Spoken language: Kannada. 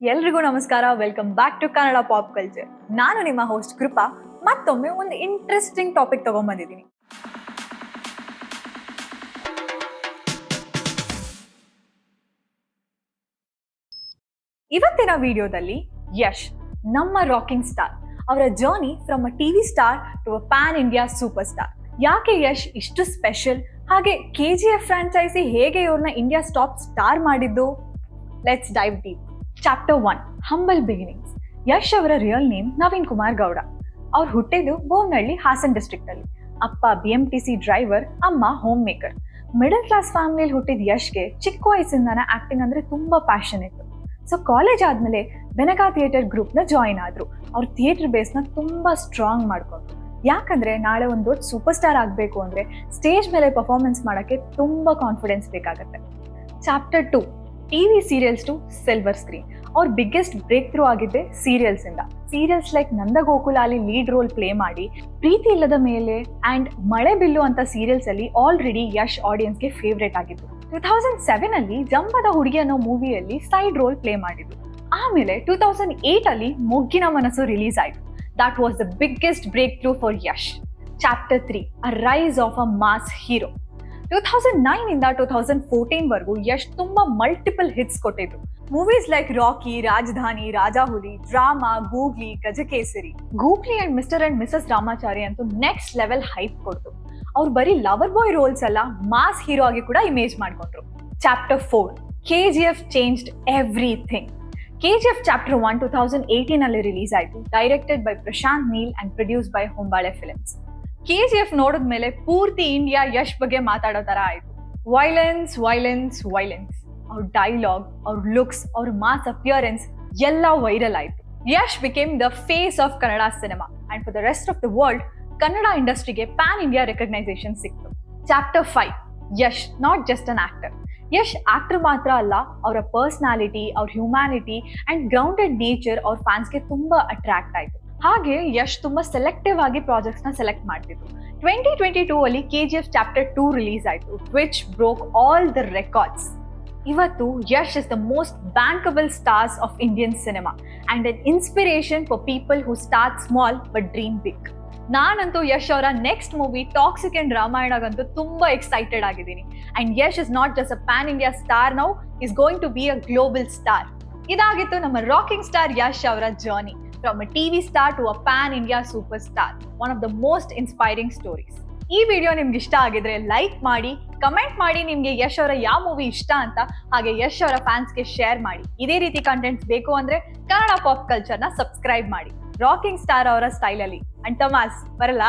ಎಲ್ರಿಗೂ ನಮಸ್ಕಾರ. Welcome back to Kannada pop culture. ನಾನು ನಿಮ್ಮ ಹೋಸ್ಟ್ ಕೃಪಾ. ಮತ್ತೊಮ್ಮೆ ಒಂದು ಇಂಟ್ರೆಸ್ಟಿಂಗ್ ಟಾಪಿಕ್ ತಗೊಂಡ್ಬಂದಿದ್ದೀನಿ. ಇವತ್ತಿನ ವಿಡಿಯೋದಲ್ಲಿ ಯಶ್, ನಮ್ಮ ರಾಕಿಂಗ್ ಸ್ಟಾರ್, ಅವರ journey from a TV star to a pan India super star. ಯಾಕೆ ಯಶ್ ಇಷ್ಟು ಸ್ಪೆಷಲ್, ಹಾಗೆ KGF ಫ್ರಾಂಚೈಸಿ ಹೇಗೆ ಇವ್ರನ್ನ ಇಂಡಿಯಾ ಟಾಪ್ ಸ್ಟಾರ್ ಮಾಡಿದ್ದು? Let's dive deep. Chapter 1, humble beginnings. Yash ಅವರ ರಿಯಲ್ ನೇಮ್ ನವೀನ್ ಕುಮಾರ್ ಗೌಡ. ಅವ್ರು ಹುಟ್ಟಿದ್ದು ಬೋವನಹಳ್ಳಿ, ಹಾಸನ್ ಡಿಸ್ಟ್ರಿಕ್ಟ್ ಅಲ್ಲಿ. ಅಪ್ಪ BMTC ಡ್ರೈವರ್, ಅಮ್ಮ ಹೋಮ್ ಮೇಕರ್. ಮಿಡಲ್ ಕ್ಲಾಸ್ ಫ್ಯಾಮಿಲಿಯಲ್ಲಿ ಹುಟ್ಟಿದ ಯಶ್ಗೆ ಚಿಕ್ಕ ವಯಸ್ಸಿಂದಾನೆ ಆಕ್ಟಿಂಗ್ ಅಂದ್ರೆ ತುಂಬಾ ಪ್ಯಾಷನ್ ಇತ್ತು. ಸೊ ಕಾಲೇಜ್ ಆದ್ಮೇಲೆ ಬೆನಗಾ ಥಿಯೇಟರ್ ಗ್ರೂಪ್ ನ ಜಾಯಿನ್ ಆದ್ರು. ಅವ್ರ ಥಿಯೇಟರ್ ಬೇಸ್ ನ ತುಂಬಾ ಸ್ಟ್ರಾಂಗ್ ಮಾಡ್ಕೊಂಡ್ರು. ಯಾಕಂದ್ರೆ ನಾಳೆ ಒಂದು ದೊಡ್ಡ ಸೂಪರ್ ಸ್ಟಾರ್ ಆಗ್ಬೇಕು ಅಂದ್ರೆ ಸ್ಟೇಜ್ ಮೇಲೆ ಪರ್ಫಾರ್ಮೆನ್ಸ್ ಮಾಡಕ್ಕೆ ತುಂಬಾ ಕಾನ್ಫಿಡೆನ್ಸ್ ಬೇಕಾಗತ್ತೆ. Chapter 2, TV serials to silver screen. ಅವ್ರ ಬಿಗ್ಗೆಸ್ಟ್ ಬ್ರೇಕ್ ಥ್ರೂ ಆಗಿದ್ದೆ ಸೀರಿಯಲ್ಸ್ ಇಂದ. ಸೀರಿಯಲ್ಸ್ ಲೈಕ್ ನಂದಗೋಕುಲ ಅಲ್ಲಿ ಲೀಡ್ ರೋಲ್ ಪ್ಲೇ ಮಾಡಿ, ಪ್ರೀತಿ ಇಲ್ಲದ ಮೇಲೆ ಅಂಡ್ ಮಳೆ ಬಿಲ್ಲು ಅಂತ ಸೀರಿಯಲ್ಸ್ ಅಲ್ಲಿ ಆಲ್ರೆಡಿ ಯಶ್ ಆಡಿಯನ್ಸ್ಗೆ ಫೇವ್ರೇಟ್ ಆಗಿತ್ತು. 2007 ಅಲ್ಲಿ ಜಂಬದ ಹುಡುಗಿ ಅನ್ನೋ ಮೂವಿಯಲ್ಲಿ ಸೈಡ್ ರೋಲ್ ಪ್ಲೇ ಮಾಡಿದ್ರು. ಆಮೇಲೆ 2008 ಅಲ್ಲಿ ಮೊಗ್ಗಿನ ಮನಸ್ಸು ರಿಲೀಸ್ ಆಯ್ತು. That was the biggest break through for Yash. Chapter 3, a rise of a mass hero. 2009 ಇಂದ 2014 ವರೆಗೂ ಯಶ್ ತುಂಬಾ ಮಲ್ಟಿಪಲ್ ಹಿಟ್ಸ್ ಕೊಟ್ಟಿದ್ರು. Movies like Rocky, Rajadhani, Rajahuli, Drama, Googly, Gajakesari. Googly and Mr and Mrs Ramachari ಅಂತೂ ನೆಕ್ಸ್ಟ್ ಲೆವೆಲ್ ಹೈಪ್ ಕೊಡ್ತು. ಅವ್ರು ಬರೀ ಲವರ್ ಬಾಯ್ ರೋಲ್ಸ್ ಅಲ್ಲ, ಮಾಸ್ ಹೀರೋ ಆಗಿ ಕೂಡ ಇಮೇಜ್ ಮಾಡ್ಕೊಂಡ್ರು. Chapter 4, KGF changed everything. KGF chapter 1 2018 ಅಲ್ಲಿ ರಿಲೀಸ್ ಆಯ್ತು. Directed by Prashanth Neel and produced by Hombale films. KGF ನೋಡಿದ್ಮೇಲೆ ಪೂರ್ತಿ ಇಂಡಿಯಾ ಯಶ್ ಬಗ್ಗೆ ಮಾತಾಡೋ ತರ ಆಯ್ತು. Violence violence violence. ಅವ್ರ ಡೈಲಾಗ್, ಅವ್ರ ಲುಕ್ಸ್, ಅವ್ರ ಮಾಸ್ ಅಪಿಯರೆನ್ಸ್ ಎಲ್ಲ ವೈರಲ್ ಆಯ್ತು. Yash became the face of Kannada cinema and for the rest of the world Kannada ಇಂಡಸ್ಟ್ರಿಗೆ ಪ್ಯಾನ್ ಇಂಡಿಯಾ ರೆಕಗ್ನೈಸೇಷನ್ ಸಿಕ್ತು. Chapter 5, Yash not just an actor. Yash actor ಮಾತ್ರ ಅಲ್ಲ, ಅವರ ಪರ್ಸನಾಲಿಟಿ, ಅವ್ರ ಹ್ಯೂಮ್ಯಾನಿಟಿ ಅಂಡ್ ಗ್ರೌಂಡೆಡ್ ನೇಚರ್ ಅವ್ರ ಫ್ಯಾನ್ಸ್ಗೆ ತುಂಬಾ ಅಟ್ರಾಕ್ಟ್ ಆಯ್ತು. ಹಾಗೆ ಯಶ್ ತುಂಬಾ ಸೆಲೆಕ್ಟಿವ್ ಆಗಿ ಪ್ರಾಜೆಕ್ಟ್ಸ್ ನ ಸೆಲೆಕ್ಟ್ ಮಾಡ್ತಿದ್ರು. 2022 ಅಲ್ಲಿ KGF ಚಾಪ್ಟರ್ 2 ರಿಲೀಸ್ ಆಯ್ತು, which broke all the records. ಇವತ್ತು Yash is the most bankable stars of Indian cinema and an inspiration for people who start small but dream big. ನಾನಂತೂ ಯಶ್ ಅವರ ನೆಕ್ಸ್ಟ್ ಮೂವಿ ಟಾಕ್ಸಿಕ್ ಅಂಡ್ ರಾಮಾಯಣಗಂತೂ ತುಂಬಾ ಎಕ್ಸೈಟೆಡ್ ಆಗಿದ್ದೀನಿ. And Yash is not just a pan India star, now is going to be a global star. ಇದಾಗಿತ್ತು ನಮ್ಮ ರಾಕಿಂಗ್ ಸ್ಟಾರ್ ಯಶ್ ಅವರ journey from a TV star to a pan India super star. One of the most inspiring stories. ಈ ವಿಡಿಯೋ ನಿಮ್ಗೆ ಇಷ್ಟ ಆಗಿದ್ರೆ ಲೈಕ್ ಮಾಡಿ, ಕಮೆಂಟ್ ಮಾಡಿ ನಿಮ್ಗೆ ಯಶ್ ಅವರ ಯಾವ ಮೂವಿ ಇಷ್ಟ ಅಂತ, ಹಾಗೆ ಯಶ್ ಅವರ ಫ್ಯಾನ್ಸ್ಗೆ ಶೇರ್ ಮಾಡಿ. ಇದೇ ರೀತಿ ಕಂಟೆಂಟ್ಸ್ ಬೇಕು ಅಂದ್ರೆ ಕನ್ನಡ ಪಾಪ್ ಕಲ್ಚರ್ನ ಸಬ್ಸ್ಕ್ರೈಬ್ ಮಾಡಿ, ರಾಕಿಂಗ್ ಸ್ಟಾರ್ ಅವರ ಸ್ಟೈಲ್ ಅಲ್ಲಿ. ಅಂಡ್ ತಮಾಸ್ ಬರಲ್ಲ.